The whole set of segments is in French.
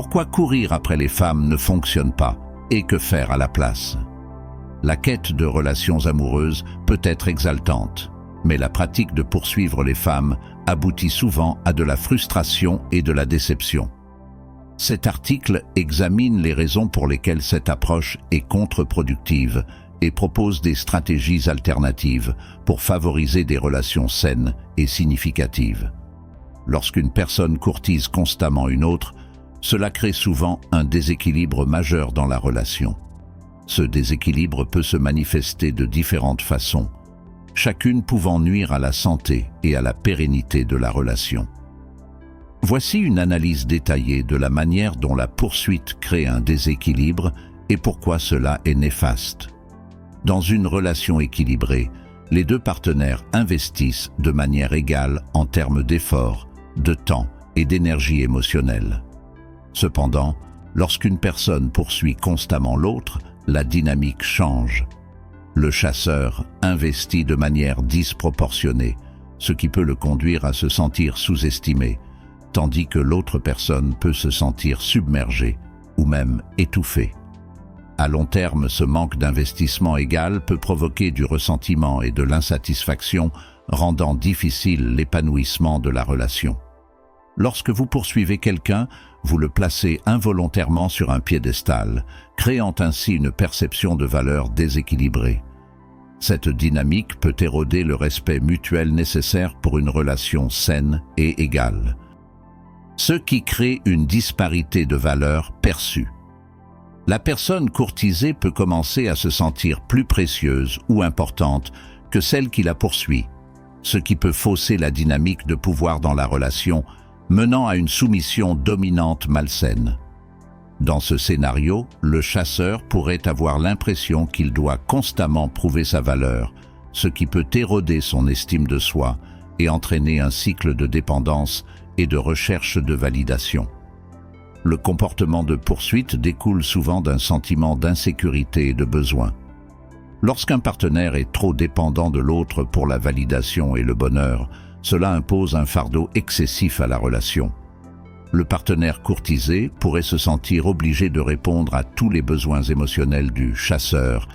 Pourquoi courir après les femmes ne fonctionne pas et que faire à la place? La quête de relations amoureuses peut être exaltante, mais la pratique de poursuivre les femmes aboutit souvent à de la frustration et de la déception. Cet article examine les raisons pour lesquelles cette approche est contre-productive et propose des stratégies alternatives pour favoriser des relations saines et significatives. Lorsqu'une personne courtise constamment une autre, cela crée souvent un déséquilibre majeur dans la relation. Ce déséquilibre peut se manifester de différentes façons, chacune pouvant nuire à la santé et à la pérennité de la relation. Voici une analyse détaillée de la manière dont la poursuite crée un déséquilibre et pourquoi cela est néfaste. Dans une relation équilibrée, les deux partenaires investissent de manière égale en termes d'efforts, de temps et d'énergie émotionnelle. Cependant, lorsqu'une personne poursuit constamment l'autre, la dynamique change. Le chasseur investit de manière disproportionnée, ce qui peut le conduire à se sentir sous-estimé, tandis que l'autre personne peut se sentir submergée ou même étouffée. À long terme, ce manque d'investissement égal peut provoquer du ressentiment et de l'insatisfaction, rendant difficile l'épanouissement de la relation. Lorsque vous poursuivez quelqu'un, vous le placez involontairement sur un piédestal, créant ainsi une perception de valeur déséquilibrée. Cette dynamique peut éroder le respect mutuel nécessaire pour une relation saine et égale, ce qui crée une disparité de valeur perçue. La personne courtisée peut commencer à se sentir plus précieuse ou importante que celle qui la poursuit, ce qui peut fausser la dynamique de pouvoir dans la relation, menant à une soumission dominante malsaine. Dans ce scénario, le chasseur pourrait avoir l'impression qu'il doit constamment prouver sa valeur, ce qui peut éroder son estime de soi et entraîner un cycle de dépendance et de recherche de validation. Le comportement de poursuite découle souvent d'un sentiment d'insécurité et de besoin. Lorsqu'un partenaire est trop dépendant de l'autre pour la validation et le bonheur, cela impose un fardeau excessif à la relation. Le partenaire courtisé pourrait se sentir obligé de répondre à tous les besoins émotionnels du chasseur,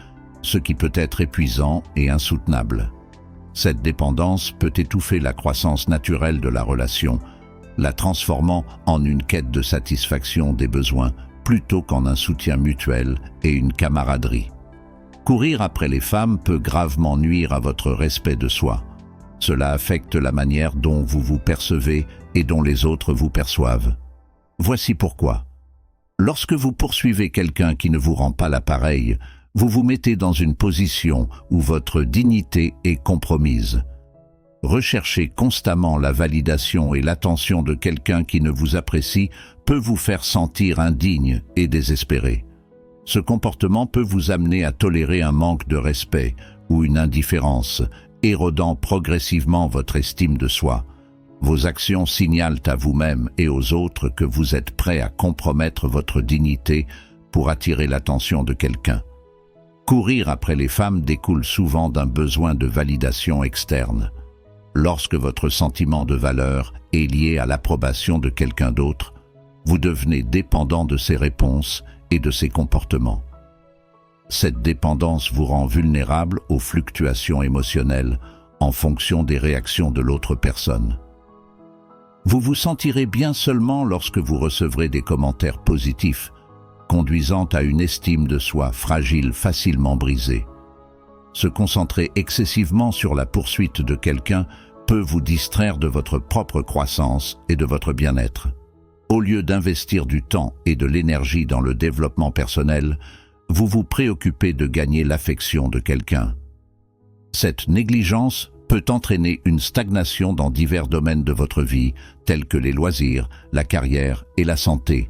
ce qui peut être épuisant et insoutenable. Cette dépendance peut étouffer la croissance naturelle de la relation, la transformant en une quête de satisfaction des besoins plutôt qu'en un soutien mutuel et une camaraderie. Courir après les femmes peut gravement nuire à votre respect de soi. Cela affecte la manière dont vous vous percevez et dont les autres vous perçoivent. Voici pourquoi. Lorsque vous poursuivez quelqu'un qui ne vous rend pas l'appareil, vous vous mettez dans une position où votre dignité est compromise. Rechercher constamment la validation et l'attention de quelqu'un qui ne vous apprécie peut vous faire sentir indigne et désespéré. Ce comportement peut vous amener à tolérer un manque de respect ou une indifférence, érodant progressivement votre estime de soi. Vos actions signalent à vous-même et aux autres que vous êtes prêt à compromettre votre dignité pour attirer l'attention de quelqu'un. Courir après les femmes découle souvent d'un besoin de validation externe. Lorsque votre sentiment de valeur est lié à l'approbation de quelqu'un d'autre, vous devenez dépendant de ses réponses et de ses comportements. Cette dépendance vous rend vulnérable aux fluctuations émotionnelles en fonction des réactions de l'autre personne. Vous vous sentirez bien seulement lorsque vous recevrez des commentaires positifs, conduisant à une estime de soi fragile facilement brisée. Se concentrer excessivement sur la poursuite de quelqu'un peut vous distraire de votre propre croissance et de votre bien-être. Au lieu d'investir du temps et de l'énergie dans le développement personnel, vous vous préoccupez de gagner l'affection de quelqu'un. Cette négligence peut entraîner une stagnation dans divers domaines de votre vie, tels que les loisirs, la carrière et la santé.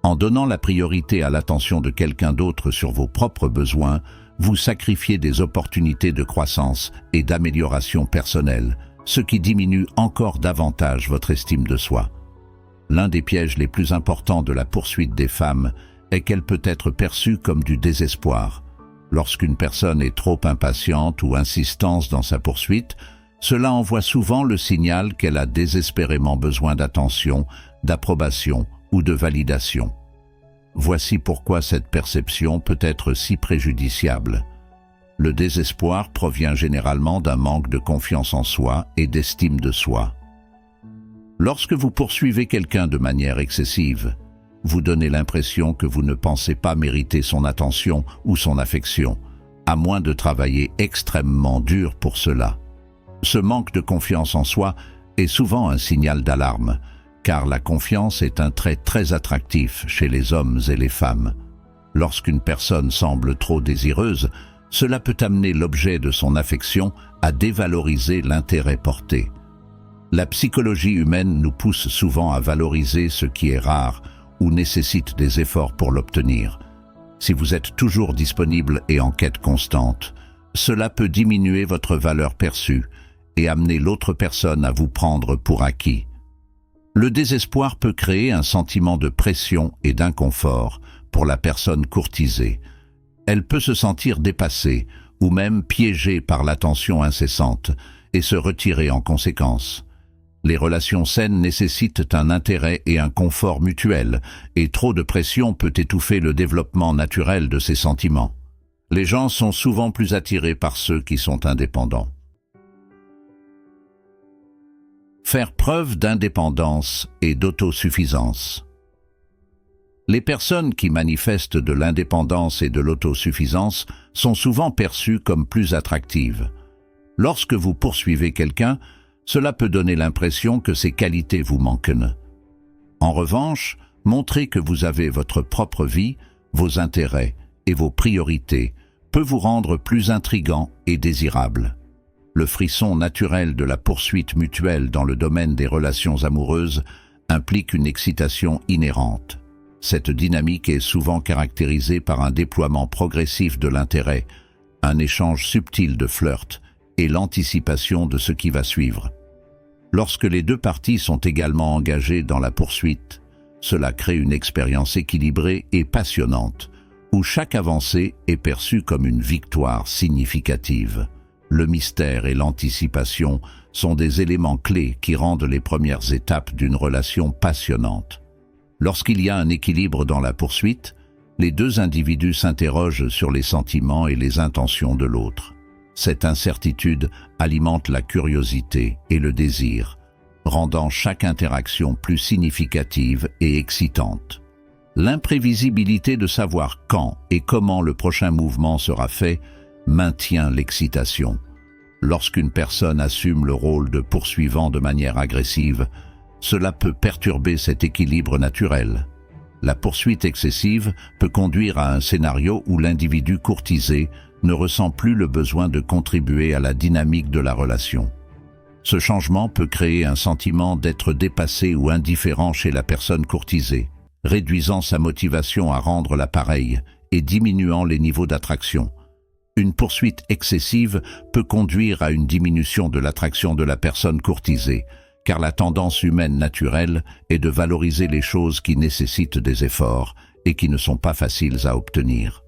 En donnant la priorité à l'attention de quelqu'un d'autre sur vos propres besoins, vous sacrifiez des opportunités de croissance et d'amélioration personnelle, ce qui diminue encore davantage votre estime de soi. L'un des pièges les plus importants de la poursuite des femmes est qu'elle peut être perçue comme du désespoir. Lorsqu'une personne est trop impatiente ou insistante dans sa poursuite, cela envoie souvent le signal qu'elle a désespérément besoin d'attention, d'approbation ou de validation. Voici pourquoi cette perception peut être si préjudiciable. Le désespoir provient généralement d'un manque de confiance en soi et d'estime de soi. Lorsque vous poursuivez quelqu'un de manière excessive, vous donnez l'impression que vous ne pensez pas mériter son attention ou son affection, à moins de travailler extrêmement dur pour cela. Ce manque de confiance en soi est souvent un signal d'alarme, car la confiance est un trait très attractif chez les hommes et les femmes. Lorsqu'une personne semble trop désireuse, cela peut amener l'objet de son affection à dévaloriser l'intérêt porté. La psychologie humaine nous pousse souvent à valoriser ce qui est rare ou nécessite des efforts pour l'obtenir. Si vous êtes toujours disponible et en quête constante, cela peut diminuer votre valeur perçue et amener l'autre personne à vous prendre pour acquis. Le désespoir peut créer un sentiment de pression et d'inconfort pour la personne courtisée. Elle peut se sentir dépassée ou même piégée par l'attention incessante et se retirer en conséquence. Les relations saines nécessitent un intérêt et un confort mutuel, et trop de pression peut étouffer le développement naturel de ces sentiments. Les gens sont souvent plus attirés par ceux qui sont indépendants. Faire preuve d'indépendance et d'autosuffisance. Les personnes qui manifestent de l'indépendance et de l'autosuffisance sont souvent perçues comme plus attractives. Lorsque vous poursuivez quelqu'un, cela peut donner l'impression que ces qualités vous manquent. En revanche, montrer que vous avez votre propre vie, vos intérêts et vos priorités peut vous rendre plus intrigant et désirable. Le frisson naturel de la poursuite mutuelle dans le domaine des relations amoureuses implique une excitation inhérente. Cette dynamique est souvent caractérisée par un déploiement progressif de l'intérêt, un échange subtil de flirts et l'anticipation de ce qui va suivre. Lorsque les deux parties sont également engagées dans la poursuite, cela crée une expérience équilibrée et passionnante, où chaque avancée est perçue comme une victoire significative. Le mystère et l'anticipation sont des éléments clés qui rendent les premières étapes d'une relation passionnante. Lorsqu'il y a un équilibre dans la poursuite, les deux individus s'interrogent sur les sentiments et les intentions de l'autre. Cette incertitude alimente la curiosité et le désir, rendant chaque interaction plus significative et excitante. L'imprévisibilité de savoir quand et comment le prochain mouvement sera fait maintient l'excitation. Lorsqu'une personne assume le rôle de poursuivant de manière agressive, cela peut perturber cet équilibre naturel. La poursuite excessive peut conduire à un scénario où l'individu courtisé ne ressent plus le besoin de contribuer à la dynamique de la relation. Ce changement peut créer un sentiment d'être dépassé ou indifférent chez la personne courtisée, réduisant sa motivation à rendre l'appareil et diminuant les niveaux d'attraction. Une poursuite excessive peut conduire à une diminution de l'attraction de la personne courtisée, car la tendance humaine naturelle est de valoriser les choses qui nécessitent des efforts et qui ne sont pas faciles à obtenir.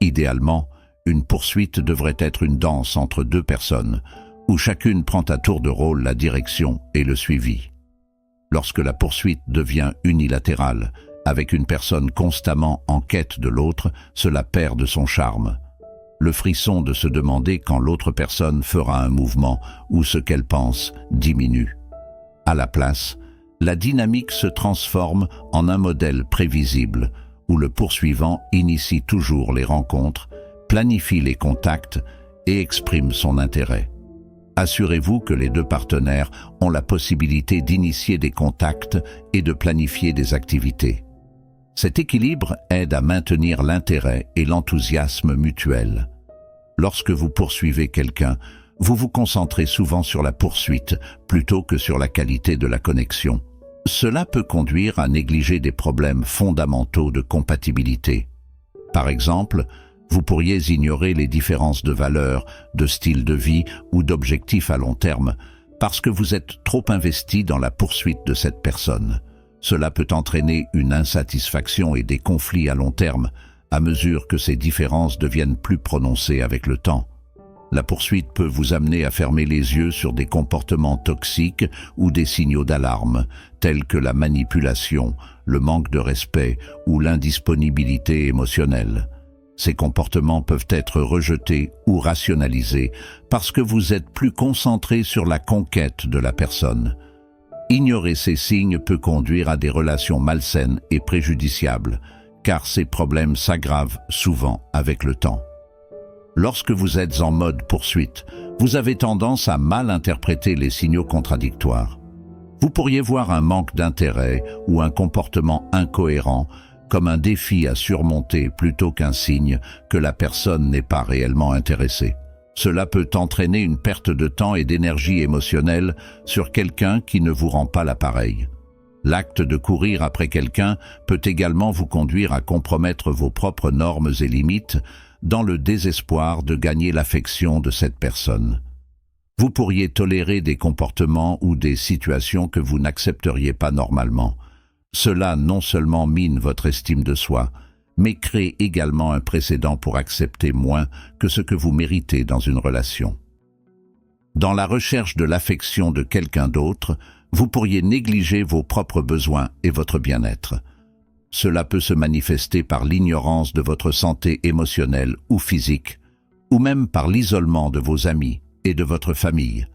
Idéalement, une poursuite devrait être une danse entre deux personnes, où chacune prend à tour de rôle la direction et le suivi. Lorsque la poursuite devient unilatérale, avec une personne constamment en quête de l'autre, cela perd de son charme. Le frisson de se demander quand l'autre personne fera un mouvement ou ce qu'elle pense diminue. À la place, la dynamique se transforme en un modèle prévisible où le poursuivant initie toujours les rencontres, planifie les contacts et exprime son intérêt. Assurez-vous que les deux partenaires ont la possibilité d'initier des contacts et de planifier des activités. Cet équilibre aide à maintenir l'intérêt et l'enthousiasme mutuel. Lorsque vous poursuivez quelqu'un, vous vous concentrez souvent sur la poursuite plutôt que sur la qualité de la connexion. Cela peut conduire à négliger des problèmes fondamentaux de compatibilité. Par exemple, vous pourriez ignorer les différences de valeurs, de style de vie ou d'objectifs à long terme parce que vous êtes trop investi dans la poursuite de cette personne. Cela peut entraîner une insatisfaction et des conflits à long terme à mesure que ces différences deviennent plus prononcées avec le temps. La poursuite peut vous amener à fermer les yeux sur des comportements toxiques ou des signaux d'alarme, tels que la manipulation, le manque de respect ou l'indisponibilité émotionnelle. Ces comportements peuvent être rejetés ou rationalisés parce que vous êtes plus concentré sur la conquête de la personne. Ignorer ces signes peut conduire à des relations malsaines et préjudiciables, car ces problèmes s'aggravent souvent avec le temps. Lorsque vous êtes en mode poursuite, vous avez tendance à mal interpréter les signaux contradictoires. Vous pourriez voir un manque d'intérêt ou un comportement incohérent comme un défi à surmonter plutôt qu'un signe que la personne n'est pas réellement intéressée. Cela peut entraîner une perte de temps et d'énergie émotionnelle sur quelqu'un qui ne vous rend pas l'appareil. L'acte de courir après quelqu'un peut également vous conduire à compromettre vos propres normes et limites dans le désespoir de gagner l'affection de cette personne. Vous pourriez tolérer des comportements ou des situations que vous n'accepteriez pas normalement. Cela non seulement mine votre estime de soi, mais crée également un précédent pour accepter moins que ce que vous méritez dans une relation. Dans la recherche de l'affection de quelqu'un d'autre, vous pourriez négliger vos propres besoins et votre bien-être. Cela peut se manifester par l'ignorance de votre santé émotionnelle ou physique, ou même par l'isolement de vos amis et de votre famille.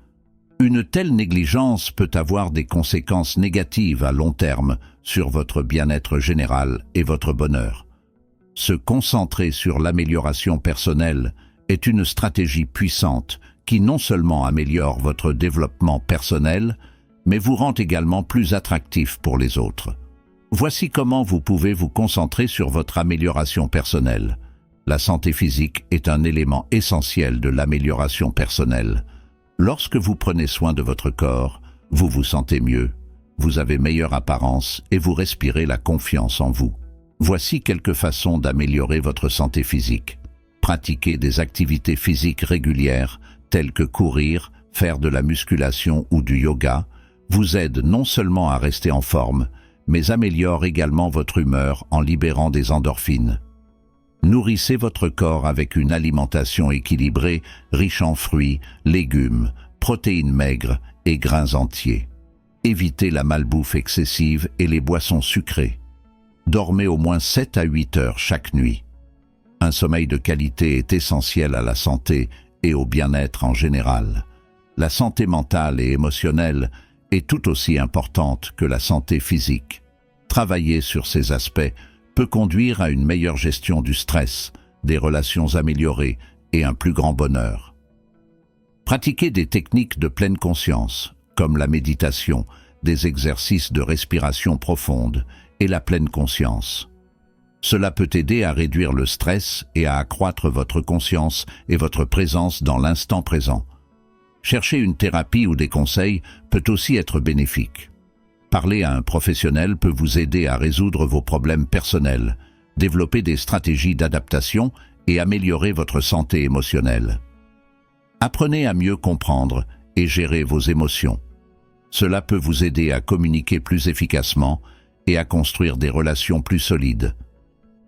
Une telle négligence peut avoir des conséquences négatives à long terme sur votre bien-être général et votre bonheur. Se concentrer sur l'amélioration personnelle est une stratégie puissante qui non seulement améliore votre développement personnel, mais vous rend également plus attractif pour les autres. Voici comment vous pouvez vous concentrer sur votre amélioration personnelle. La santé physique est un élément essentiel de l'amélioration personnelle. Lorsque vous prenez soin de votre corps, vous vous sentez mieux, vous avez meilleure apparence et vous respirez la confiance en vous. Voici quelques façons d'améliorer votre santé physique. Pratiquer des activités physiques régulières, telles que courir, faire de la musculation ou du yoga, vous aide non seulement à rester en forme, mais améliore également votre humeur en libérant des endorphines. Nourrissez votre corps avec une alimentation équilibrée, riche en fruits, légumes, protéines maigres et grains entiers. Évitez la malbouffe excessive et les boissons sucrées. Dormez au moins 7 à 8 heures chaque nuit. Un sommeil de qualité est essentiel à la santé et au bien-être en général. La santé mentale et émotionnelle est tout aussi importante que la santé physique. Travailler sur ces aspects peut conduire à une meilleure gestion du stress, des relations améliorées et un plus grand bonheur. Pratiquez des techniques de pleine conscience, comme la méditation, des exercices de respiration profonde et la pleine conscience. Cela peut aider à réduire le stress et à accroître votre conscience et votre présence dans l'instant présent. Chercher une thérapie ou des conseils peut aussi être bénéfique. Parler à un professionnel peut vous aider à résoudre vos problèmes personnels, développer des stratégies d'adaptation et améliorer votre santé émotionnelle. Apprenez à mieux comprendre et gérer vos émotions. Cela peut vous aider à communiquer plus efficacement et à construire des relations plus solides.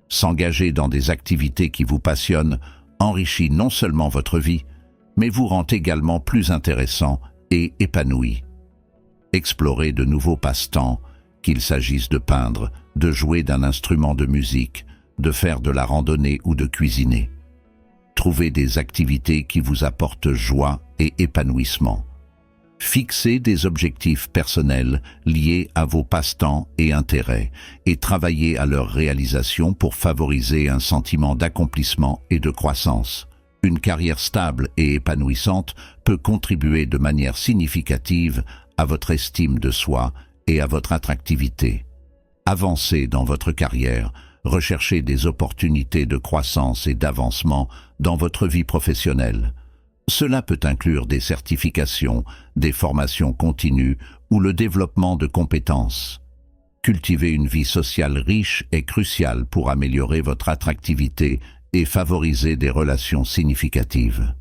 S'engager dans des activités qui vous passionnent enrichit non seulement votre vie, mais vous rend également plus intéressant et épanoui. Explorez de nouveaux passe-temps, qu'il s'agisse de peindre, de jouer d'un instrument de musique, de faire de la randonnée ou de cuisiner. Trouvez des activités qui vous apportent joie et épanouissement. Fixez des objectifs personnels liés à vos passe-temps et intérêts et travaillez à leur réalisation pour favoriser un sentiment d'accomplissement et de croissance. Une carrière stable et épanouissante peut contribuer de manière significative à votre estime de soi et à votre attractivité. Avancez dans votre carrière, recherchez des opportunités de croissance et d'avancement dans votre vie professionnelle. Cela peut inclure des certifications, des formations continues ou le développement de compétences. Cultiver une vie sociale riche est crucial pour améliorer votre attractivité et favoriser des relations significatives.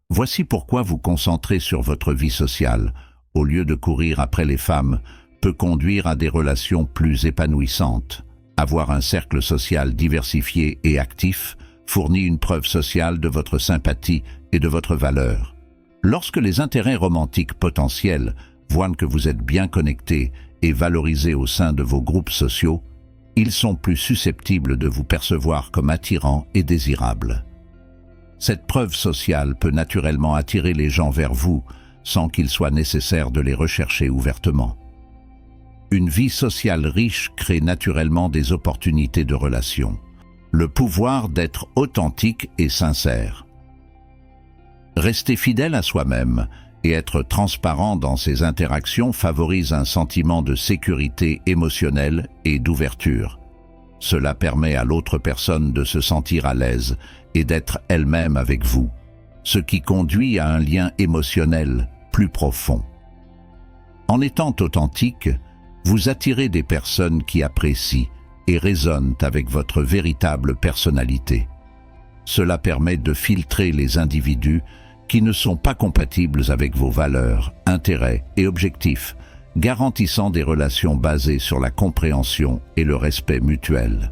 Voici pourquoi vous concentrer sur votre vie sociale, au lieu de courir après les femmes, peut conduire à des relations plus épanouissantes. Avoir un cercle social diversifié et actif fournit une preuve sociale de votre sympathie et de votre valeur. Lorsque les intérêts romantiques potentiels voient que vous êtes bien connecté et valorisé au sein de vos groupes sociaux, ils sont plus susceptibles de vous percevoir comme attirant et désirable. Cette preuve sociale peut naturellement attirer les gens vers vous sans qu'il soit nécessaire de les rechercher ouvertement. Une vie sociale riche crée naturellement des opportunités de relations. Le pouvoir d'être authentique et sincère. Rester fidèle à soi-même et être transparent dans ses interactions favorise un sentiment de sécurité émotionnelle et d'ouverture. Cela permet à l'autre personne de se sentir à l'aise et d'être elle-même avec vous, ce qui conduit à un lien émotionnel plus profond. En étant authentique, vous attirez des personnes qui apprécient et résonnent avec votre véritable personnalité. Cela permet de filtrer les individus qui ne sont pas compatibles avec vos valeurs, intérêts et objectifs, garantissant des relations basées sur la compréhension et le respect mutuel.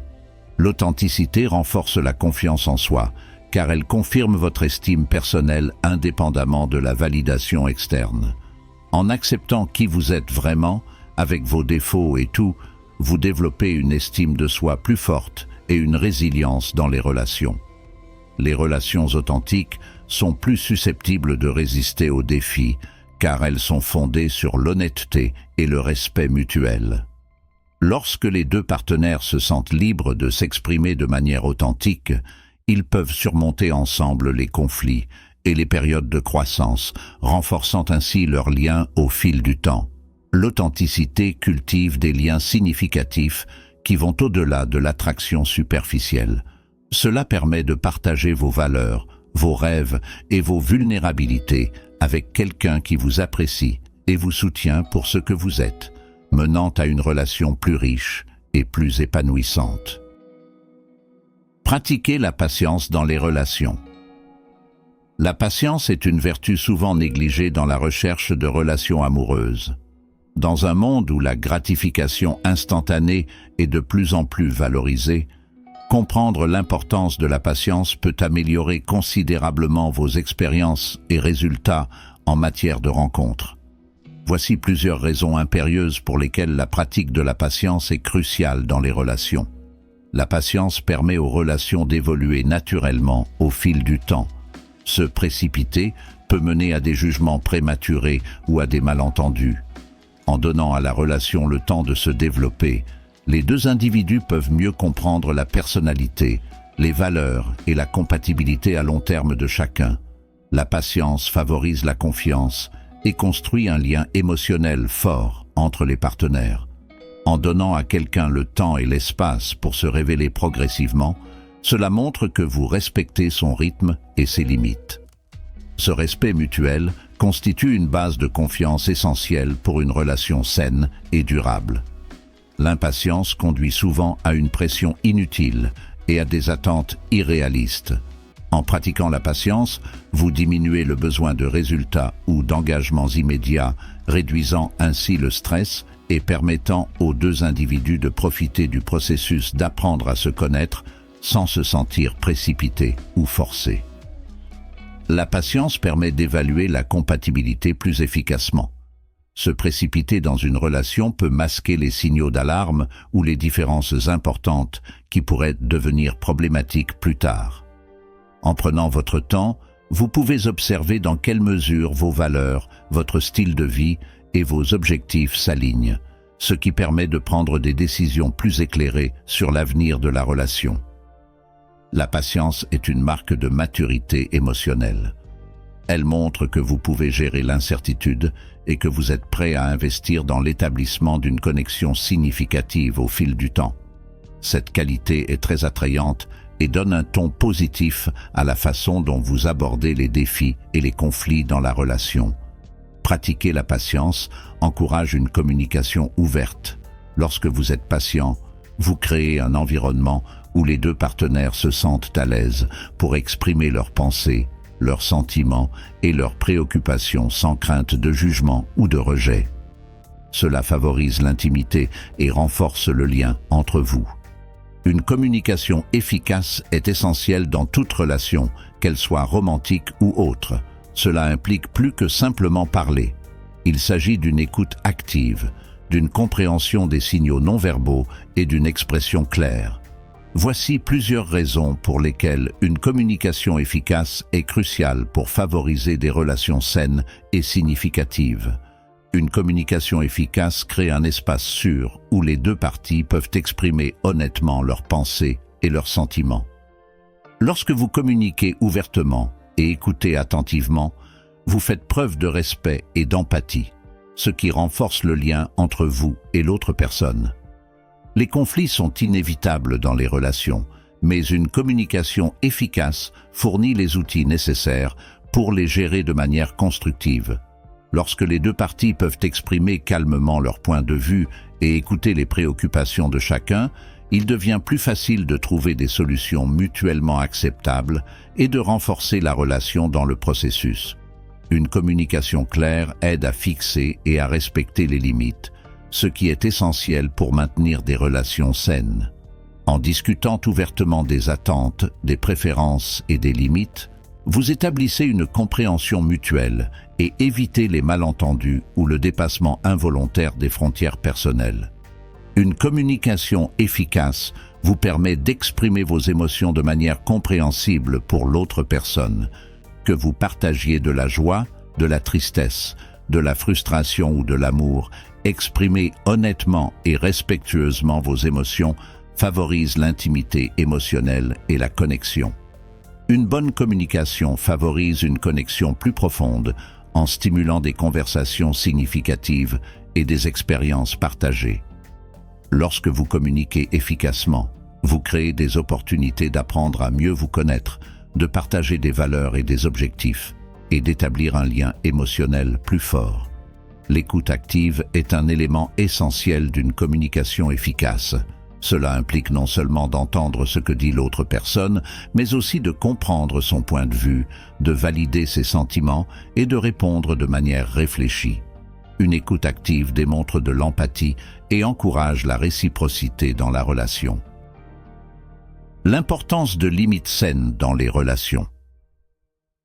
L'authenticité renforce la confiance en soi, car elle confirme votre estime personnelle indépendamment de la validation externe. En acceptant qui vous êtes vraiment, avec vos défauts et tout, vous développez une estime de soi plus forte et une résilience dans les relations. Les relations authentiques sont plus susceptibles de résister aux défis, car elles sont fondées sur l'honnêteté et le respect mutuel. Lorsque les deux partenaires se sentent libres de s'exprimer de manière authentique, ils peuvent surmonter ensemble les conflits et les périodes de croissance, renforçant ainsi leurs liens au fil du temps. L'authenticité cultive des liens significatifs qui vont au-delà de l'attraction superficielle. Cela permet de partager vos valeurs, vos rêves et vos vulnérabilités avec quelqu'un qui vous apprécie et vous soutient pour ce que vous êtes, menant à une relation plus riche et plus épanouissante. Pratiquez la patience dans les relations. La patience est une vertu souvent négligée dans la recherche de relations amoureuses. Dans un monde où la gratification instantanée est de plus en plus valorisée, comprendre l'importance de la patience peut améliorer considérablement vos expériences et résultats en matière de rencontres. Voici plusieurs raisons impérieuses pour lesquelles la pratique de la patience est cruciale dans les relations. La patience permet aux relations d'évoluer naturellement au fil du temps. Se précipiter peut mener à des jugements prématurés ou à des malentendus. En donnant à la relation le temps de se développer, les deux individus peuvent mieux comprendre la personnalité, les valeurs et la compatibilité à long terme de chacun. La patience favorise la confiance et construit un lien émotionnel fort entre les partenaires. En donnant à quelqu'un le temps et l'espace pour se révéler progressivement, cela montre que vous respectez son rythme et ses limites. Ce respect mutuel constitue une base de confiance essentielle pour une relation saine et durable. L'impatience conduit souvent à une pression inutile et à des attentes irréalistes. En pratiquant la patience, vous diminuez le besoin de résultats ou d'engagements immédiats, réduisant ainsi le stress et permettant aux deux individus de profiter du processus d'apprendre à se connaître sans se sentir précipités ou forcés. La patience permet d'évaluer la compatibilité plus efficacement. Se précipiter dans une relation peut masquer les signaux d'alarme ou les différences importantes qui pourraient devenir problématiques plus tard. En prenant votre temps, vous pouvez observer dans quelle mesure vos valeurs, votre style de vie et vos objectifs s'alignent, ce qui permet de prendre des décisions plus éclairées sur l'avenir de la relation. La patience est une marque de maturité émotionnelle. Elle montre que vous pouvez gérer l'incertitude et que vous êtes prêt à investir dans l'établissement d'une connexion significative au fil du temps. Cette qualité est très attrayante et donne un ton positif à la façon dont vous abordez les défis et les conflits dans la relation. Pratiquer la patience encourage une communication ouverte. Lorsque vous êtes patient, vous créez un environnement où les deux partenaires se sentent à l'aise pour exprimer leurs pensées, leurs sentiments et leurs préoccupations sans crainte de jugement ou de rejet. Cela favorise l'intimité et renforce le lien entre vous. Une communication efficace est essentielle dans toute relation, qu'elle soit romantique ou autre. Cela implique plus que simplement parler. Il s'agit d'une écoute active, d'une compréhension des signaux non-verbaux et d'une expression claire. Voici plusieurs raisons pour lesquelles une communication efficace est cruciale pour favoriser des relations saines et significatives. Une communication efficace crée un espace sûr où les deux parties peuvent exprimer honnêtement leurs pensées et leurs sentiments. Lorsque vous communiquez ouvertement et écoutez attentivement, vous faites preuve de respect et d'empathie, ce qui renforce le lien entre vous et l'autre personne. Les conflits sont inévitables dans les relations, mais une communication efficace fournit les outils nécessaires pour les gérer de manière constructive. Lorsque les deux parties peuvent exprimer calmement leur point de vue et écouter les préoccupations de chacun, il devient plus facile de trouver des solutions mutuellement acceptables et de renforcer la relation dans le processus. Une communication claire aide à fixer et à respecter les limites, ce qui est essentiel pour maintenir des relations saines. En discutant ouvertement des attentes, des préférences et des limites, vous établissez une compréhension mutuelle et évitez les malentendus ou le dépassement involontaire des frontières personnelles. Une communication efficace vous permet d'exprimer vos émotions de manière compréhensible pour l'autre personne, que vous partagiez de la joie, de la tristesse, de la frustration ou de l'amour. Exprimer honnêtement et respectueusement vos émotions favorise l'intimité émotionnelle et la connexion. Une bonne communication favorise une connexion plus profonde en stimulant des conversations significatives et des expériences partagées. Lorsque vous communiquez efficacement, vous créez des opportunités d'apprendre à mieux vous connaître, de partager des valeurs et des objectifs, et d'établir un lien émotionnel plus fort. L'écoute active est un élément essentiel d'une communication efficace. Cela implique non seulement d'entendre ce que dit l'autre personne, mais aussi de comprendre son point de vue, de valider ses sentiments et de répondre de manière réfléchie. Une écoute active démontre de l'empathie et encourage la réciprocité dans la relation. L'importance de limites saines dans les relations.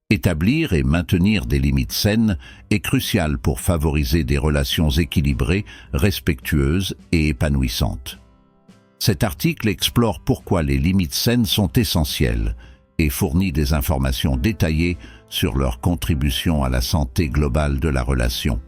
Établir et maintenir des limites saines est crucial pour favoriser des relations équilibrées, respectueuses et épanouissantes. Cet article explore pourquoi les limites saines sont essentielles et fournit des informations détaillées sur leur contribution à la santé globale de la relation.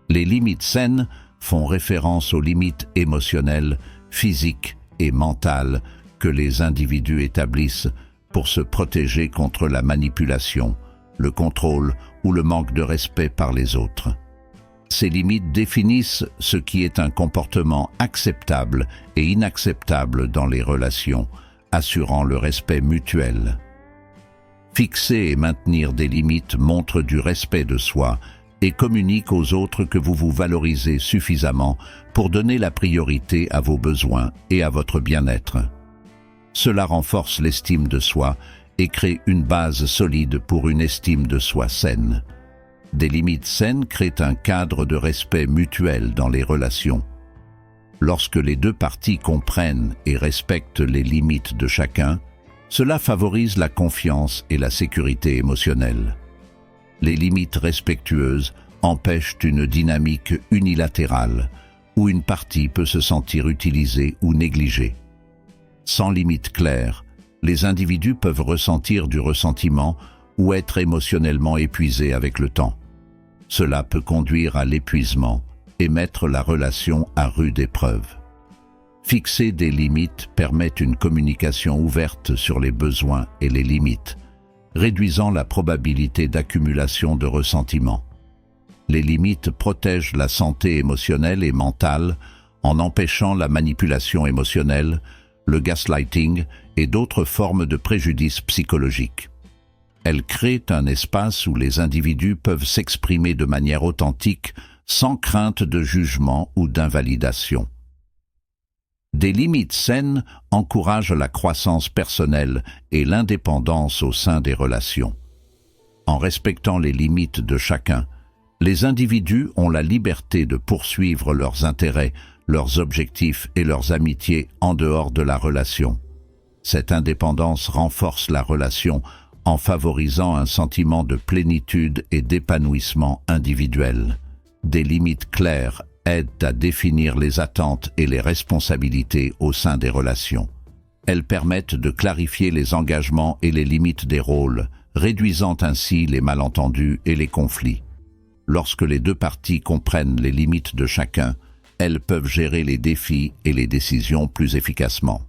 Les limites saines font référence aux limites émotionnelles, physiques et mentales que les individus établissent pour se protéger contre la manipulation, le contrôle ou le manque de respect par les autres. Ces limites définissent ce qui est un comportement acceptable et inacceptable dans les relations, assurant le respect mutuel. Fixer et maintenir des limites montre du respect de soi et communique aux autres que vous vous valorisez suffisamment pour donner la priorité à vos besoins et à votre bien-être. Cela renforce l'estime de soi et crée une base solide pour une estime de soi saine. Des limites saines créent un cadre de respect mutuel dans les relations. Lorsque les deux parties comprennent et respectent les limites de chacun, cela favorise la confiance et la sécurité émotionnelle. Les limites respectueuses empêchent une dynamique unilatérale où une partie peut se sentir utilisée ou négligée. Sans limite claire, les individus peuvent ressentir du ressentiment ou être émotionnellement épuisés avec le temps. Cela peut conduire à l'épuisement et mettre la relation à rude épreuve. Fixer des limites permet une communication ouverte sur les besoins et les limites, réduisant la probabilité d'accumulation de ressentiments. Les limites protègent la santé émotionnelle et mentale en empêchant la manipulation émotionnelle, le gaslighting et d'autres formes de préjudice psychologique. Elles créent un espace où les individus peuvent s'exprimer de manière authentique sans crainte de jugement ou d'invalidation. Des limites saines encouragent la croissance personnelle et l'indépendance au sein des relations. En respectant les limites de chacun, les individus ont la liberté de poursuivre leurs intérêts leurs objectifs et leurs amitiés en dehors de la relation. Cette indépendance renforce la relation en favorisant un sentiment de plénitude et d'épanouissement individuel. Des limites claires aident à définir les attentes et les responsabilités au sein des relations. Elles permettent de clarifier les engagements et les limites des rôles, réduisant ainsi les malentendus et les conflits. Lorsque les deux parties comprennent les limites de chacun, elles peuvent gérer les défis et les décisions plus efficacement.